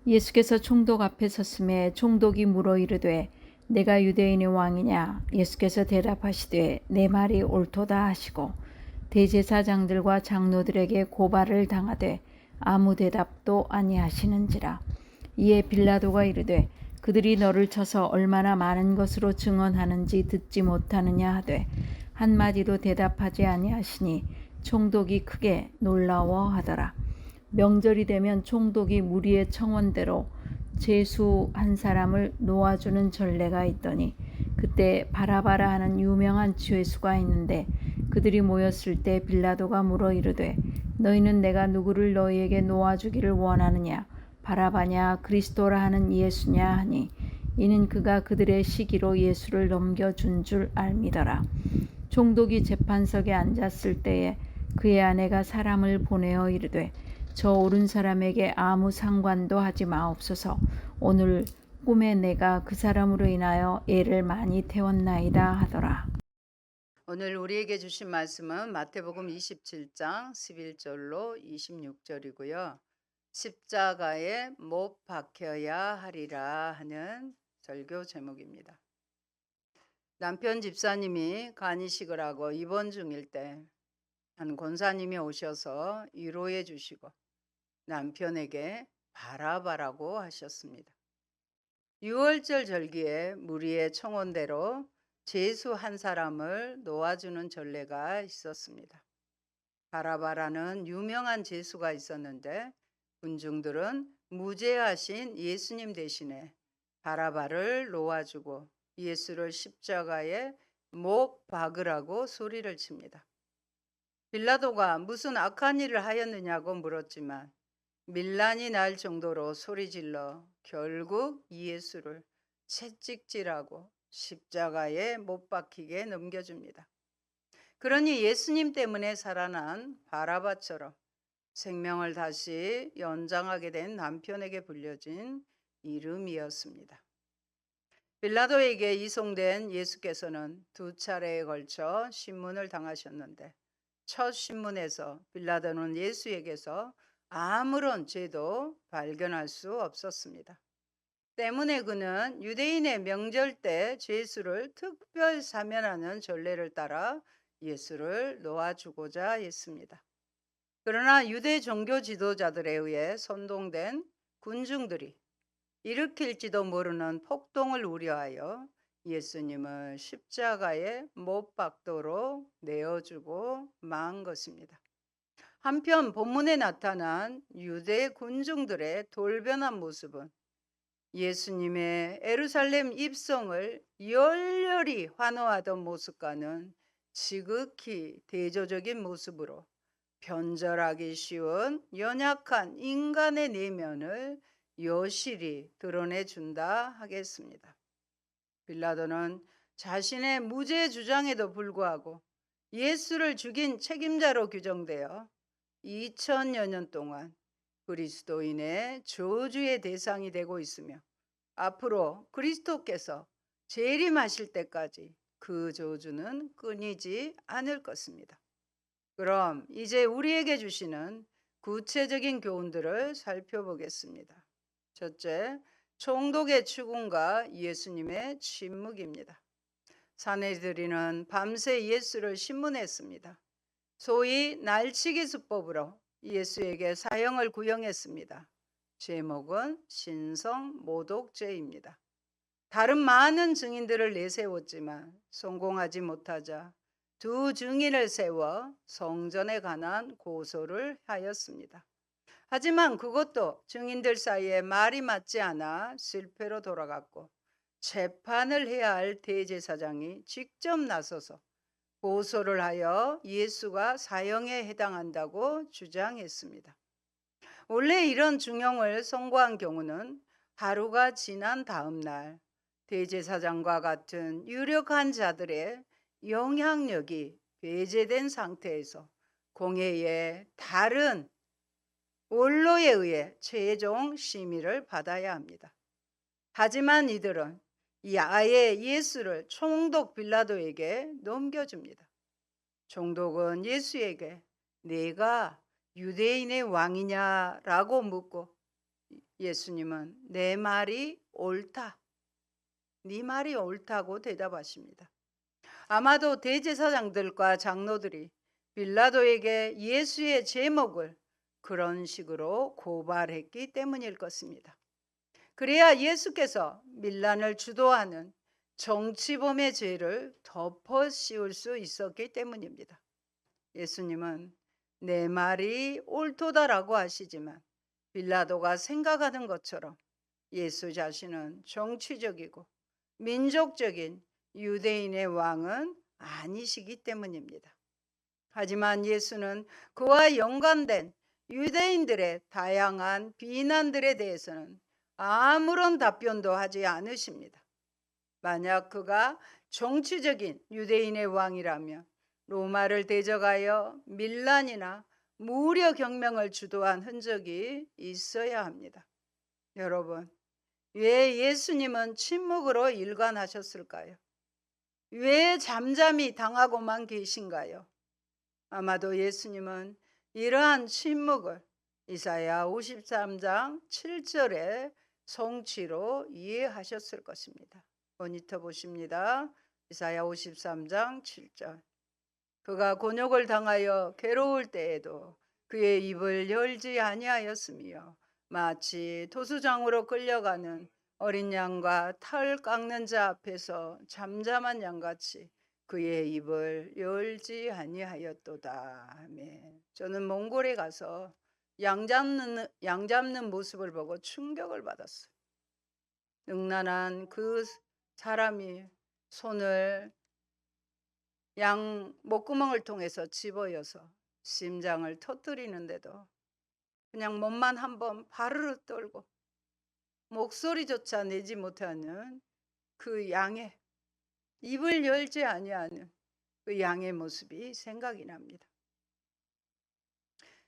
예수께서 총독 앞에 섰음에 총독이 물어 이르되 내가 유대인의 왕이냐? 예수께서 대답하시되 내 말이 옳도다 하시고 대제사장들과 장로들에게 고발을 당하되 아무 대답도 아니하시는지라. 이에 빌라도가 이르되 그들이 너를 쳐서 얼마나 많은 것으로 증언하는지 듣지 못하느냐 하되 한마디도 대답하지 아니하시니 총독이 크게 놀라워하더라. 명절이 되면 총독이 무리의 청원대로 제수 한 사람을 놓아주는 전례가 있더니 그때 바라바라 하는 유명한 죄수가 있는데 그들이 모였을 때 빌라도가 물어 이르되 너희는 내가 누구를 너희에게 놓아주기를 원하느냐? 바라바냐 그리스도라 하는 예수냐 하니 이는 그가 그들의 시기로 예수를 넘겨준 줄 알미더라. 총독이 재판석에 앉았을 때에 그의 아내가 사람을 보내어 이르되 저 오른 사람에게 아무 상관도 하지 마옵소서. 오늘 꿈에 내가 그 사람으로 인하여 애를 많이 태웠나이다 하더라. 오늘 우리에게 주신 말씀은 마태복음 27장 11절로 26절이고요. 십자가에 못 박혀야 하리라 하는 설교 제목입니다. 남편 집사님이 간이식을 하고 입원 중일 때 한 권사님이 오셔서 위로해 주시고 남편에게 바라바라고 하셨습니다. 6월절 절기에 무리의 청원대로 제수 한 사람을 놓아주는 전례가 있었습니다. 바라바라는 유명한 제수가 있었는데 군중들은 무죄하신 예수님 대신에 바라바를 놓아주고 예수를 십자가에 못 박으라고 소리를 칩니다. 빌라도가 무슨 악한 일을 하였느냐고 물었지만 밀란이 날 정도로 소리질러 결국 예수를 채찍질하고 십자가에 못 박히게 넘겨줍니다. 그러니 예수님 때문에 살아난 바라바처럼 생명을 다시 연장하게 된 남편에게 불려진 이름이었습니다. 빌라도에게 이송된 예수께서는 두 차례에 걸쳐 신문을 당하셨는데 첫 신문에서 빌라도는 예수에게서 아무런 죄도 발견할 수 없었습니다. 때문에 그는 유대인의 명절 때 죄수를 특별 사면하는 전례를 따라 예수를 놓아주고자 했습니다. 그러나 유대 종교 지도자들에 의해 선동된 군중들이 일으킬지도 모르는 폭동을 우려하여 예수님을 십자가에 못 박도록 내어주고 만 것입니다. 한편 본문에 나타난 유대 군중들의 돌변한 모습은 예수님의 예루살렘 입성을 열렬히 환호하던 모습과는 지극히 대조적인 모습으로 변절하기 쉬운 연약한 인간의 내면을 여실히 드러내준다 하겠습니다. 빌라도는 자신의 무죄 주장에도 불구하고 예수를 죽인 책임자로 규정되어 2000여 년 동안 그리스도인의 저주의 대상이 되고 있으며 앞으로 그리스도께서 재림하실 때까지 그 저주는 끊이지 않을 것입니다. 그럼 이제 우리에게 주시는 구체적인 교훈들을 살펴보겠습니다. 첫째, 총독의 추궁과 예수님의 침묵입니다. 사내들이는 밤새 예수를 신문했습니다. 소위 날치기 수법으로 예수에게 사형을 구형했습니다. 제목은 신성 모독죄입니다. 다른 많은 증인들을 내세웠지만 성공하지 못하자 두 증인을 세워 성전에 관한 고소를 하였습니다. 하지만 그것도 증인들 사이에 말이 맞지 않아 실패로 돌아갔고 재판을 해야 할 대제사장이 직접 나서서 고소를 하여 예수가 사형에 해당한다고 주장했습니다. 원래 이런 중형을 선고한 경우는 하루가 지난 다음 날 대제사장과 같은 유력한 자들의 영향력이 배제된 상태에서 공회의 다른 원로에 의해 최종 심의를 받아야 합니다. 하지만 이들은 아예 예수를 총독 빌라도에게 넘겨줍니다. 총독은 예수에게 내가 유대인의 왕이냐라고 묻고 예수님은 내 말이 옳다. 네 말이 옳다고 대답하십니다. 아마도 대제사장들과 장로들이 빌라도에게 예수의 제목을 그런 식으로 고발했기 때문일 것입니다. 그래야 예수께서 밀란을 주도하는 정치범의 죄를 덮어 씌울 수 있었기 때문입니다. 예수님은 내 말이 옳도다라고 하시지만 빌라도가 생각하는 것처럼 예수 자신은 정치적이고 민족적인 유대인의 왕은 아니시기 때문입니다. 하지만 예수는 그와 연관된 유대인들의 다양한 비난들에 대해서는 아무런 답변도 하지 않으십니다. 만약 그가 정치적인 유대인의 왕이라면 로마를 대적하여 밀란이나 무려 경명을 주도한 흔적이 있어야 합니다. 여러분, 왜 예수님은 침묵으로 일관하셨을까요? 왜 잠잠히 당하고만 계신가요? 아마도 예수님은 이러한 침묵을 이사야 53장 7절의 성취로 이해하셨을 것입니다. 모니터 보십니다. 이사야 53장 7절. 그가 곤욕을 당하여 괴로울 때에도 그의 입을 열지 아니하였으며 마치 토수장으로 끌려가는 어린 양과 털 깎는 자 앞에서 잠잠한 양같이 그의 입을 열지 아니하였도다. 아멘. 저는 몽골에 가서 양 잡는 모습을 보고 충격을 받았어요. 능란한 그 사람이 손을 양 목구멍을 통해서 집어여서 심장을 터뜨리는데도 그냥 몸만 한번 바르르 떨고 목소리조차 내지 못하는 그 양의 입을 열지 아니하는 그 양의 모습이 생각이 납니다.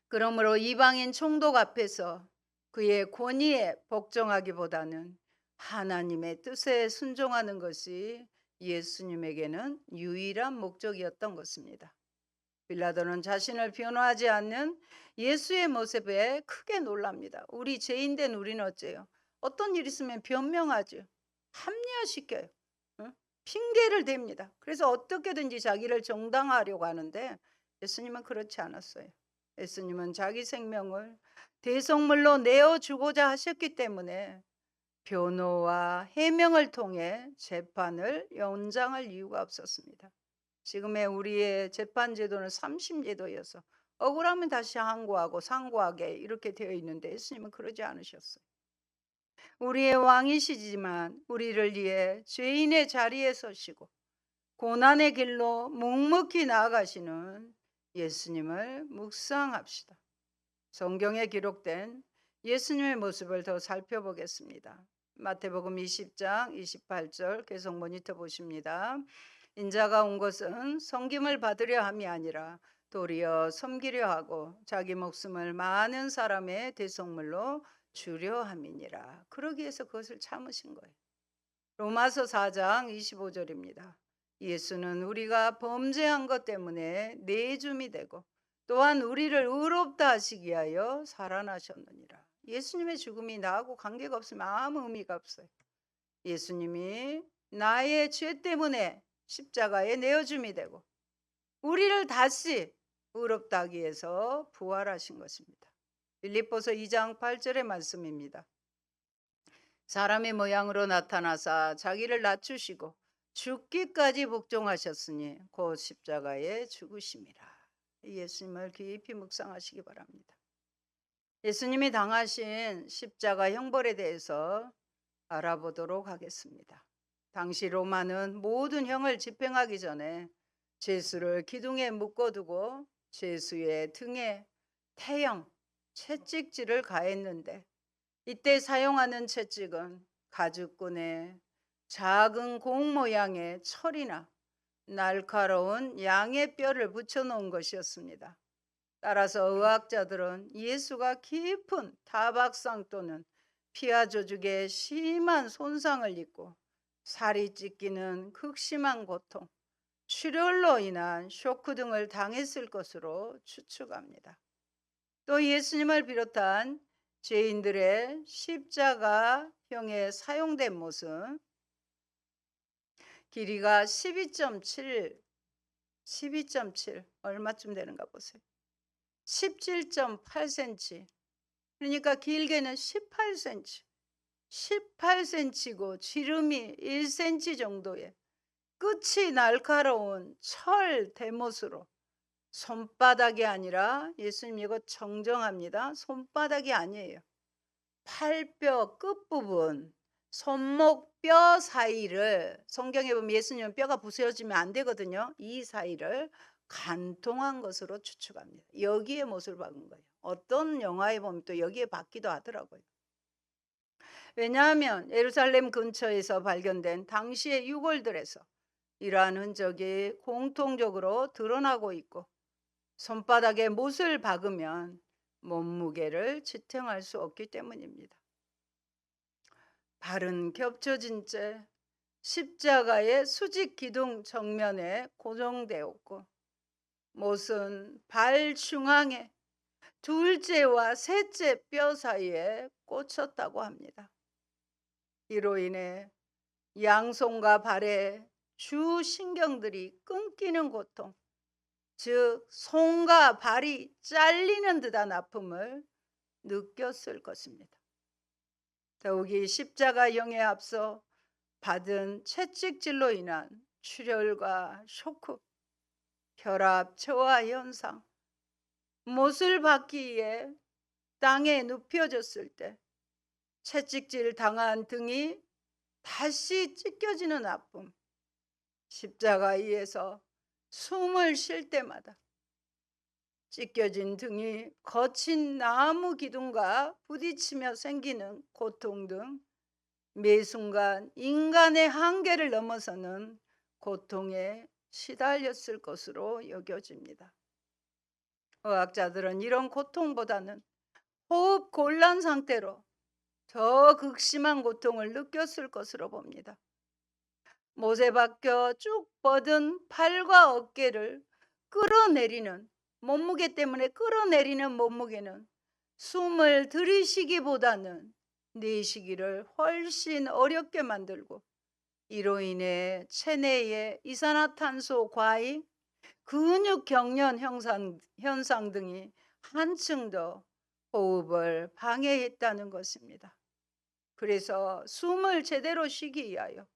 그러므로 이방인 총독 앞에서 그의 권위에 복종하기보다는 하나님의 뜻에 순종하는 것이 예수님에게는 유일한 목적이었던 것입니다. 빌라도는 자신을 변호하지 않는 예수의 모습에 크게 놀랍니다. 우리 죄인된 우리는 어째요? 어떤 일 있으면 변명하죠. 합리화시켜요. 핑계를 댑니다. 그래서 어떻게든지 자기를 정당화하려고 하는데 예수님은 그렇지 않았어요. 예수님은 자기 생명을 대속물로 내어주고자 하셨기 때문에 변호와 해명을 통해 재판을 연장할 이유가 없었습니다. 지금의 우리의 재판 제도는 3심제도여서 억울하면 다시 항고하고 상고하게 이렇게 되어 있는데 예수님은 그러지 않으셨어요. 우리의 왕이시지만 우리를 위해 죄인의 자리에 서시고 고난의 길로 묵묵히 나아가시는 예수님을 묵상합시다. 성경에 기록된 예수님의 모습을 더 살펴보겠습니다. 마태복음 20장 28절 계속 모니터 보십니다. 인자가 온 것은 섬김을 받으려 함이 아니라 도리어 섬기려 하고 자기 목숨을 많은 사람의 대속물로 주려 함이니라. 그러기 위해서 그것을 참으신 거예요. 로마서 4장 25절입니다. 예수는 우리가 범죄한 것 때문에 내줌이 되고 또한 우리를 의롭다 하시기 위하여 살아나셨느니라. 예수님의 죽음이 나하고 관계가 없으면 아무 의미가 없어요. 예수님이 나의 죄 때문에 십자가에 내어줌이 되고 우리를 다시 의롭다 하기 위해서 부활하신 것입니다. 빌립보서 2장 8절의 말씀입니다. 사람의 모양으로 나타나사 자기를 낮추시고 죽기까지 복종하셨으니 곧 십자가에 죽으심이라. 예수님을 깊이 묵상하시기 바랍니다. 예수님이 당하신 십자가 형벌에 대해서 알아보도록 하겠습니다. 당시 로마는 모든 형을 집행하기 전에 죄수를 기둥에 묶어두고 죄수의 등에 태형, 채찍질을 가했는데 이때 사용하는 채찍은 가죽끈에 작은 공 모양의 철이나 날카로운 양의 뼈를 붙여놓은 것이었습니다. 따라서 의학자들은 예수가 깊은 타박상 또는 피하 조직에 심한 손상을 입고 살이 찢기는 극심한 고통, 출혈로 인한 쇼크 등을 당했을 것으로 추측합니다. 또 예수님을 비롯한 죄인들의 십자가형에 사용된 모습, 길이가 12.7 얼마쯤 되는가 보세요. 17.8cm. 그러니까 길게는 18cm. 18cm고 지름이 1cm 정도의 끝이 날카로운 철 대못으로, 손바닥이 아니라, 예수님 이거 정정합니다. 손바닥이 아니에요. 팔뼈 끝부분, 손목 뼈 사이를, 성경에 보면 예수님은 뼈가 부서지면 안 되거든요. 이 사이를 간통한 것으로 추측합니다. 여기에 못을 박은 거예요. 어떤 영화에 보면 또 여기에 박기도 하더라고요. 왜냐하면 예루살렘 근처에서 발견된 당시의 유골들에서 이러한 흔적이 공통적으로 드러나고 있고, 손바닥에 못을 박으면 몸무게를 지탱할 수 없기 때문입니다. 발은 겹쳐진 채 십자가의 수직 기둥 정면에 고정되었고, 못은 발 중앙에 둘째와 셋째 뼈 사이에 꽂혔다고 합니다. 이로 인해 양손과 발의 주 신경들이 끊기는 고통, 즉 손과 발이 잘리는 듯한 아픔을 느꼈을 것입니다. 더욱이 십자가형에 앞서 받은 채찍질로 인한 출혈과 쇼크, 혈압 저하 현상, 못을 박기 위해 땅에 눕혀졌을 때 채찍질 당한 등이 다시 찢겨지는 아픔, 십자가 위에서 숨을 쉴 때마다 찢겨진 등이 거친 나무 기둥과 부딪히며 생기는 고통 등 매 순간 인간의 한계를 넘어서는 고통에 시달렸을 것으로 여겨집니다. 의학자들은 이런 고통보다는 호흡 곤란 상태로 더 극심한 고통을 느꼈을 것으로 봅니다. 못에 박혀 쭉 뻗은 팔과 어깨를 끌어내리는, 몸무게 때문에 끌어내리는 몸무게는 숨을 들이쉬기보다는 내쉬기를 훨씬 어렵게 만들고, 이로 인해 체내의 이산화탄소 과잉, 근육 경련 현상 등이 한층 더 호흡을 방해했다는 것입니다. 그래서 숨을 제대로 쉬기 위하여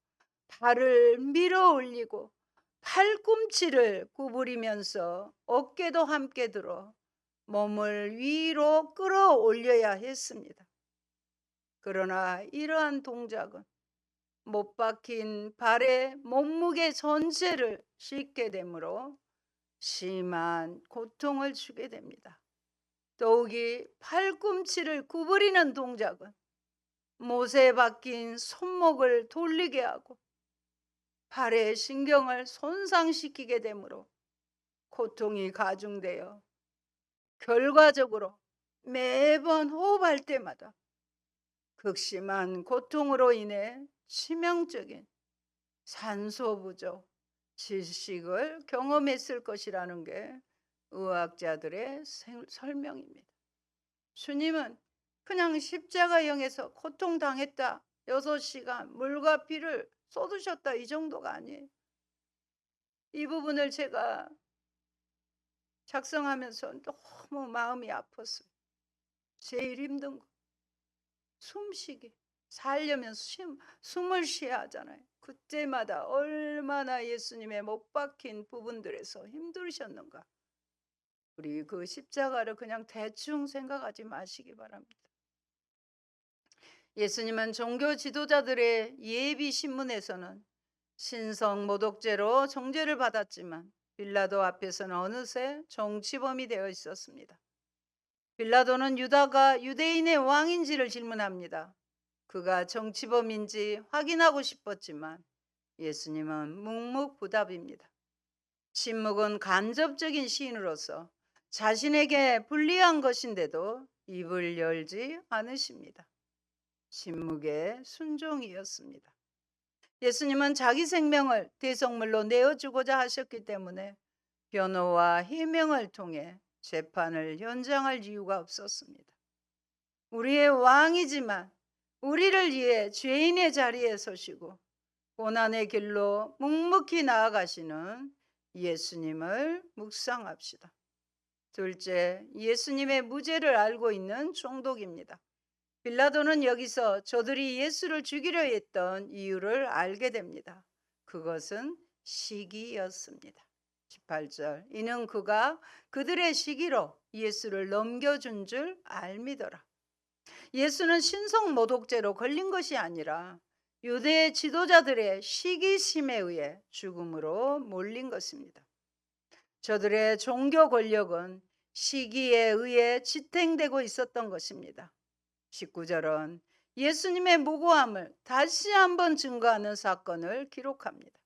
발을 밀어 올리고 팔꿈치를 구부리면서 어깨도 함께 들어 몸을 위로 끌어올려야 했습니다. 그러나 이러한 동작은 못 박힌 발의 몸무게 전체를 싣게 되므로 심한 고통을 주게 됩니다. 더욱이 팔꿈치를 구부리는 동작은 못에 박힌 손목을 돌리게 하고 발의 신경을 손상시키게 되므로 고통이 가중되어 결과적으로 매번 호흡할 때마다 극심한 고통으로 인해 치명적인 산소 부족, 질식을 경험했을 것이라는 게 의학자들의 설명입니다. 주님은 그냥 십자가형에서 고통당했다, 6시간 물과 피를 쏟으셨다, 이 정도가 아니에요. 이 부분을 제가 작성하면서 너무 마음이 아팠어요. 제일 힘든 거, 숨쉬기. 살려면 숨을 쉬어야 하잖아요. 그때마다 얼마나 예수님의 못 박힌 부분들에서 힘들으셨는가. 우리 그 십자가를 그냥 대충 생각하지 마시기 바랍니다. 예수님은 종교 지도자들의 예비 신문에서는 신성 모독죄로 정죄를 받았지만 빌라도 앞에서는 어느새 정치범이 되어 있었습니다. 빌라도는 유다가 유대인의 왕인지를 질문합니다. 그가 정치범인지 확인하고 싶었지만 예수님은 묵묵부답입니다. 침묵은 간접적인 시인으로서 자신에게 불리한 것인데도 입을 열지 않으십니다. 침묵의 순종이었습니다. 예수님은 자기 생명을 대속물로 내어주고자 하셨기 때문에 변호와 해명을 통해 재판을 연장할 이유가 없었습니다. 우리의 왕이지만 우리를 위해 죄인의 자리에 서시고 고난의 길로 묵묵히 나아가시는 예수님을 묵상합시다. 둘째, 예수님의 무죄를 알고 있는 총독입니다. 빌라도는 여기서 저들이 예수를 죽이려 했던 이유를 알게 됩니다. 그것은 시기였습니다. 18절, 이는 그가 그들의 시기로 예수를 넘겨준 줄 알미더라. 예수는 신성모독죄로 걸린 것이 아니라 유대 지도자들의 시기심에 의해 죽음으로 몰린 것입니다. 저들의 종교 권력은 시기에 의해 지탱되고 있었던 것입니다. 19절은 예수님의 무고함을 다시 한번 증거하는 사건을 기록합니다.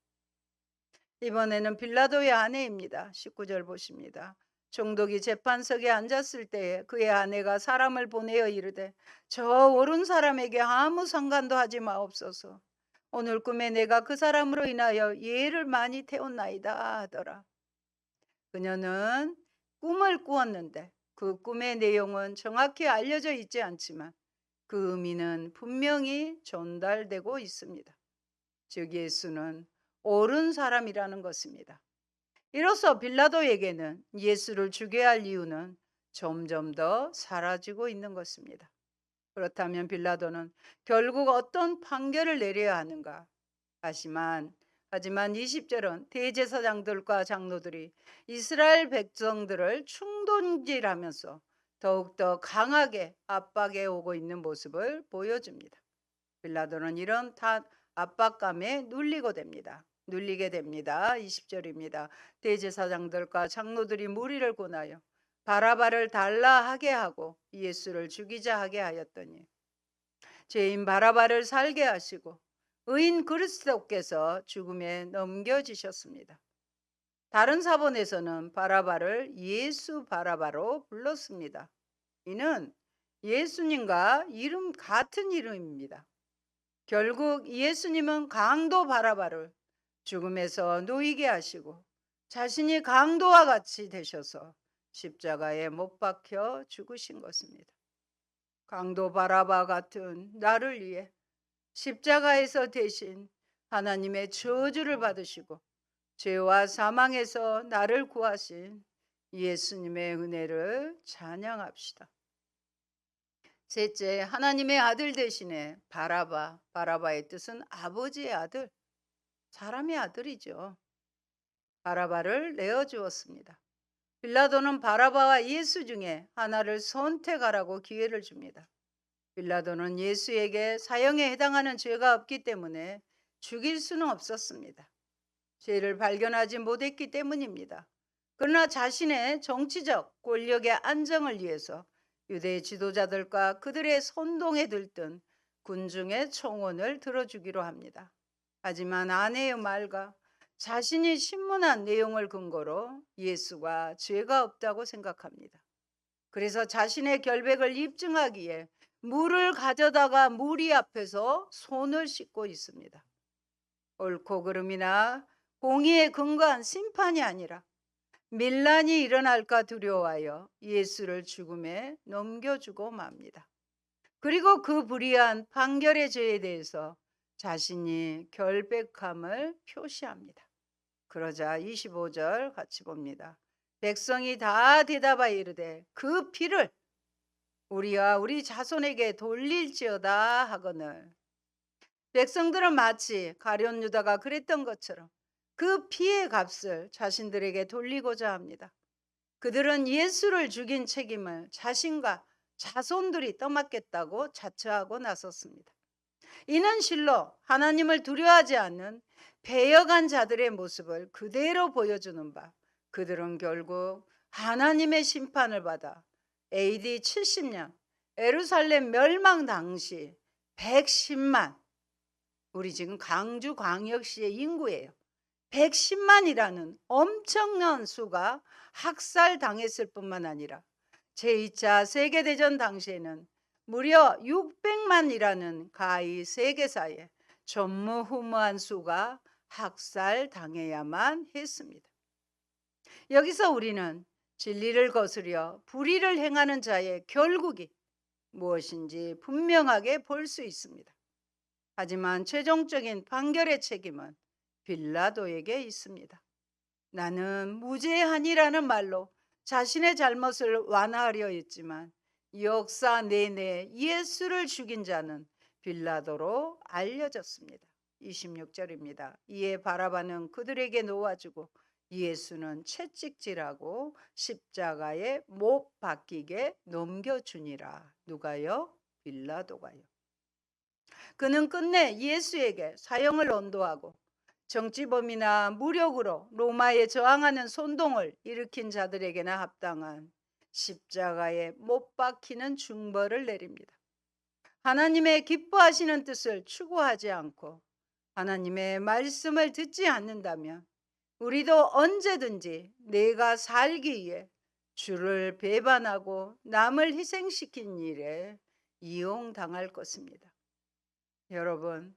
이번에는 빌라도의 아내입니다. 19절 보십니다. 총독이 재판석에 앉았을 때에 그의 아내가 사람을 보내어 이르되 저 오른 사람에게 아무 상관도 하지 마옵소서. 오늘 꿈에 내가 그 사람으로 인하여 예를 많이 태웠나이다 하더라. 그녀는 꿈을 꾸었는데 그 꿈의 내용은 정확히 알려져 있지 않지만 그 의미는 분명히 전달되고 있습니다. 즉 예수는 옳은 사람이라는 것입니다. 이로써 빌라도에게는 예수를 죽여야 할 이유는 점점 더 사라지고 있는 것입니다. 그렇다면 빌라도는 결국 어떤 판결을 내려야 하는가? 하지만 20절은 대제사장들과 장로들이 이스라엘 백성들을 충동질하면서 더욱더 강하게 압박해 오고 있는 모습을 보여줍니다. 빌라도는 이런 압박감에 눌리게 됩니다. 20절입니다. 대제사장들과 장로들이 무리를 권하여 바라바를 달라 하게 하고 예수를 죽이자 하게 하였더니 죄인 바라바를 살게 하시고 의인 그리스도께서 죽음에 넘겨지셨습니다. 다른 사본에서는 바라바를 예수 바라바로 불렀습니다. 이는 예수님과 이름 같은 이름입니다. 결국 예수님은 강도 바라바를 죽음에서 놓이게 하시고 자신이 강도와 같이 되셔서 십자가에 못 박혀 죽으신 것입니다. 강도 바라바 같은 나를 위해 십자가에서 대신 하나님의 저주를 받으시고 죄와 사망에서 나를 구하신 예수님의 은혜를 찬양합시다. 셋째, 하나님의 아들 대신에 바라바의 뜻은 아버지의 아들, 사람의 아들이죠. 바라바를 내어주었습니다. 빌라도는 바라바와 예수 중에 하나를 선택하라고 기회를 줍니다. 빌라도는 예수에게 사형에 해당하는 죄가 없기 때문에 죽일 수는 없었습니다. 죄를 발견하지 못했기 때문입니다. 그러나 자신의 정치적 권력의 안정을 위해서 유대 지도자들과 그들의 선동에 들뜬 군중의 청혼을 들어주기로 합니다. 하지만 아내의 말과 자신이 신문한 내용을 근거로 예수가 죄가 없다고 생각합니다. 그래서 자신의 결백을 입증하기에 물을 가져다가 무리 앞에서 손을 씻고 있습니다. 옳고 그름이나 공의에 근거한 심판이 아니라 밀란이 일어날까 두려워하여 예수를 죽음에 넘겨주고 맙니다. 그리고 그 불의한 판결의 죄에 대해서 자신이 결백함을 표시합니다. 그러자 25절 같이 봅니다. 백성이 다 대답하여 이르되 그 피를 우리와 우리 자손에게 돌릴지어다 하거늘. 백성들은 마치 가룟 유다가 그랬던 것처럼 그 피의 값을 자신들에게 돌리고자 합니다. 그들은 예수를 죽인 책임을 자신과 자손들이 떠맡겠다고 자처하고 나섰습니다. 이는 실로 하나님을 두려워하지 않는 배역한 자들의 모습을 그대로 보여주는 바, 그들은 결국 하나님의 심판을 받아 AD 70년 예루살렘 멸망 당시 110만, 우리 지금 광주 광역시의 인구예요. 110만이라는 엄청난 수가 학살당했을 뿐만 아니라 제2차 세계대전 당시에는 무려 600만이라는 가히 세계사에 전무후무한 수가 학살당해야만 했습니다. 여기서 우리는 진리를 거스려 불의를 행하는 자의 결국이 무엇인지 분명하게 볼 수 있습니다. 하지만 최종적인 판결의 책임은 빌라도에게 있습니다. 나는 무죄하니라는 말로 자신의 잘못을 완화하려 했지만 역사 내내 예수를 죽인 자는 빌라도로 알려졌습니다. 26절입니다. 이에 바라바는 그들에게 놓아주고 예수는 채찍질하고 십자가에 못 박히게 넘겨주니라. 누가요? 빌라도가요. 그는 끝내 예수에게 사형을 언도하고 정치범이나 무력으로 로마에 저항하는 선동을 일으킨 자들에게나 합당한 십자가에 못 박히는 중벌을 내립니다. 하나님의 기뻐하시는 뜻을 추구하지 않고 하나님의 말씀을 듣지 않는다면 우리도 언제든지 내가 살기 위해 주를 배반하고 남을 희생시킨 일에 이용당할 것입니다. 여러분,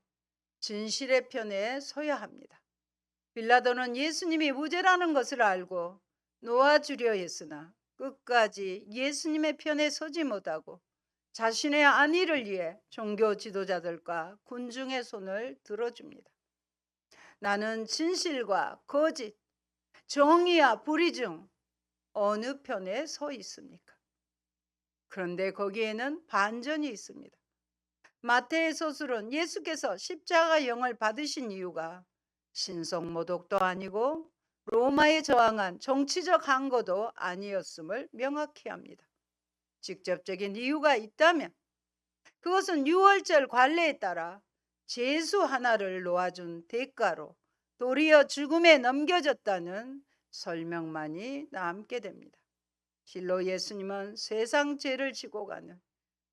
진실의 편에 서야 합니다. 빌라도는 예수님이 무죄라는 것을 알고 놓아주려 했으나 끝까지 예수님의 편에 서지 못하고 자신의 안위를 위해 종교 지도자들과 군중의 손을 들어줍니다. 나는 진실과 거짓, 정의와 불의 중 어느 편에 서 있습니까? 그런데 거기에는 반전이 있습니다. 마태의 서술은 예수께서 십자가형을 받으신 이유가 신성모독도 아니고 로마에 저항한 정치적 항거도 아니었음을 명확히 합니다. 직접적인 이유가 있다면 그것은 유월절 관례에 따라 제수 하나를 놓아준 대가로 도리어 죽음에 넘겨졌다는 설명만이 남게 됩니다. 실로 예수님은 세상 죄를 지고 가는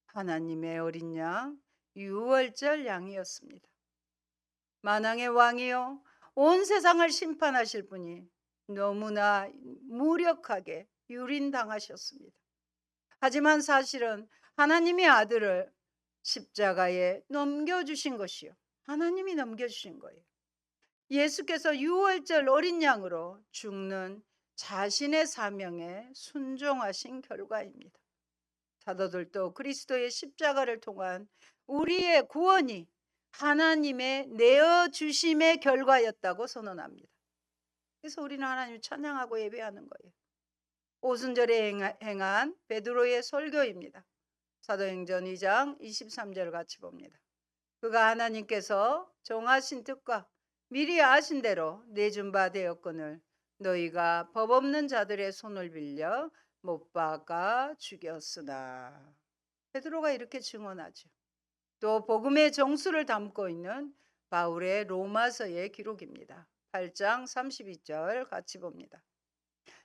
하나님의 어린 양 유월절 양이었습니다. 만왕의 왕이요 온 세상을 심판하실 분이 너무나 무력하게 유린당하셨습니다. 하지만 사실은 하나님의 아들을 십자가에 넘겨주신 것이요. 하나님이 넘겨주신 거예요. 예수께서 유월절 어린 양으로 죽는 자신의 사명에 순종하신 결과입니다. 사도들도 그리스도의 십자가를 통한 우리의 구원이 하나님의 내어주심의 결과였다고 선언합니다. 그래서 우리는 하나님을 찬양하고 예배하는 거예요. 오순절에 행한 베드로의 설교입니다. 사도행전 2장 23절 같이 봅니다. 그가 하나님께서 정하신 뜻과 미리 아신 대로 내준 바 되었거늘 너희가 법 없는 자들의 손을 빌려 못 박아 죽였으나. 베드로가 이렇게 증언하죠. 또 복음의 정수를 담고 있는 바울의 로마서의 기록입니다. 8장 32절 같이 봅니다.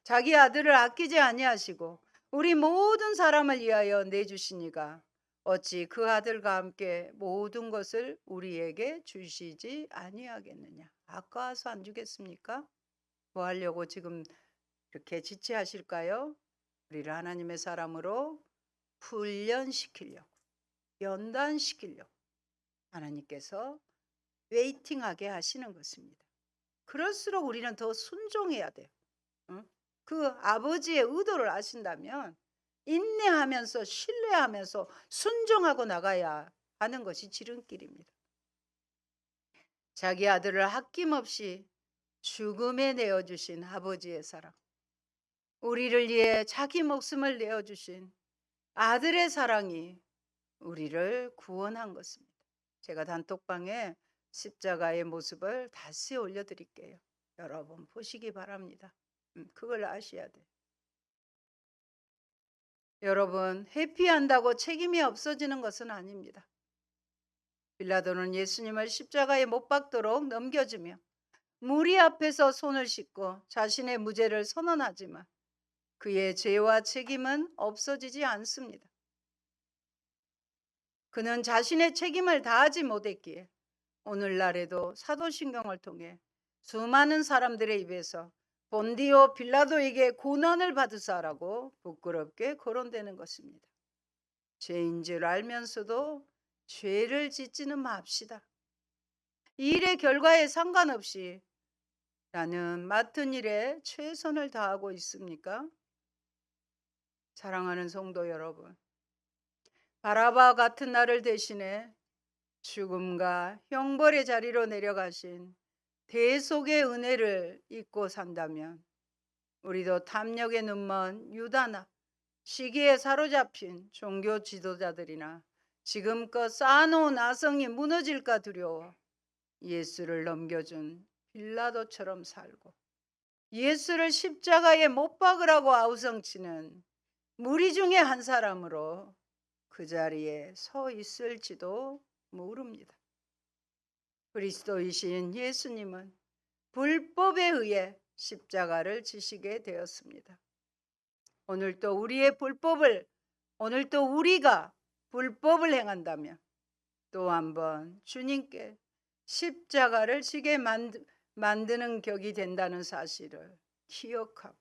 자기 아들을 아끼지 아니하시고 우리 모든 사람을 위하여 내주시니가 어찌 그 아들과 함께 모든 것을 우리에게 주시지 아니하겠느냐. 아까워서 안 주겠습니까? 뭐 하려고 지금 이렇게 지체하실까요? 우리를 하나님의 사람으로 훈련시키려고, 연단시키려고 하나님께서 웨이팅하게 하시는 것입니다. 그럴수록 우리는 더 순종해야 돼요. 응? 그 아버지의 의도를 아신다면 인내하면서 신뢰하면서 순종하고 나가야 하는 것이 지름길입니다. 자기 아들을 아낌없이 죽음에 내어주신 아버지의 사랑, 우리를 위해 자기 목숨을 내어주신 아들의 사랑이 우리를 구원한 것입니다. 제가 단톡방에 십자가의 모습을 다시 올려드릴게요. 여러분 보시기 바랍니다. 그걸 아셔야 돼요. 여러분, 회피한다고 책임이 없어지는 것은 아닙니다. 빌라도는 예수님을 십자가에 못 박도록 넘겨주며 무리 앞에서 손을 씻고 자신의 무죄를 선언하지만 그의 죄와 책임은 없어지지 않습니다. 그는 자신의 책임을 다하지 못했기에 오늘날에도 사도신경을 통해 수많은 사람들의 입에서 본디오 빌라도에게 고난을 받으사라고 부끄럽게 거론되는 것입니다. 죄인 줄 알면서도 죄를 짓지는 맙시다. 이 일의 결과에 상관없이 나는 맡은 일에 최선을 다하고 있습니까? 사랑하는 성도 여러분, 바라바 같은 나를 대신해 죽음과 형벌의 자리로 내려가신 대속의 은혜를 잊고 산다면 우리도 탐욕에 눈먼 유다나 시기에 사로잡힌 종교 지도자들이나 지금껏 쌓아놓은 아성이 무너질까 두려워 예수를 넘겨준 빌라도처럼 살고 예수를 십자가에 못 박으라고 아우성치는 무리 중에 한 사람으로 그 자리에 서 있을지도 모릅니다. 그리스도이신 예수님은 불법에 의해 십자가를 지시게 되었습니다. 오늘도 우리가 불법을 행한다면 또 한번 주님께 십자가를 지게 만드는 격이 된다는 사실을 기억하고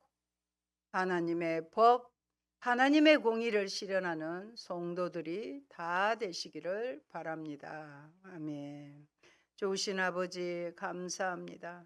하나님의 법, 하나님의 공의를 실현하는 성도들이 다 되시기를 바랍니다. 아멘. 좋으신 아버지 감사합니다.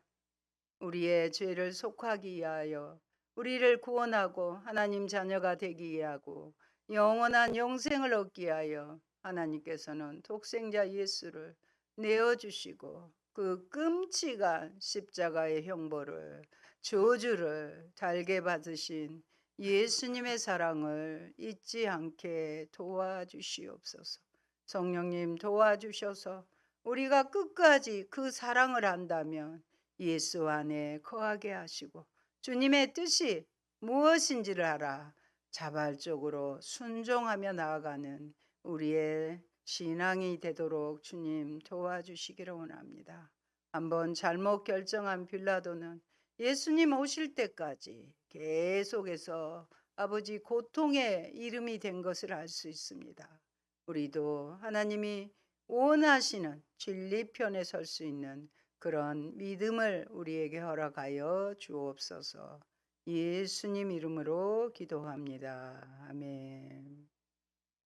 우리의 죄를 속하기 위하여 우리를 구원하고 하나님 자녀가 되기 위하고 영원한 영생을 얻기 위하여 하나님께서는 독생자 예수를 내어주시고 그 끔찍한 십자가의 형벌을 저주를 달게 받으신 예수님의 사랑을 잊지 않게 도와주시옵소서. 성령님 도와주셔서 우리가 끝까지 그 사랑을 안다면 예수 안에 거하게 하시고 주님의 뜻이 무엇인지를 알아 자발적으로 순종하며 나아가는 우리의 신앙이 되도록 주님 도와주시기를 원합니다. 한번 잘못 결정한 빌라도는 예수님 오실 때까지 계속해서 아버지 고통의 이름이 된 것을 알 수 있습니다. 우리도 하나님이 원하시는 진리편에 설 수 있는 그런 믿음을 우리에게 허락하여 주옵소서. 예수님 이름으로 기도합니다. 아멘.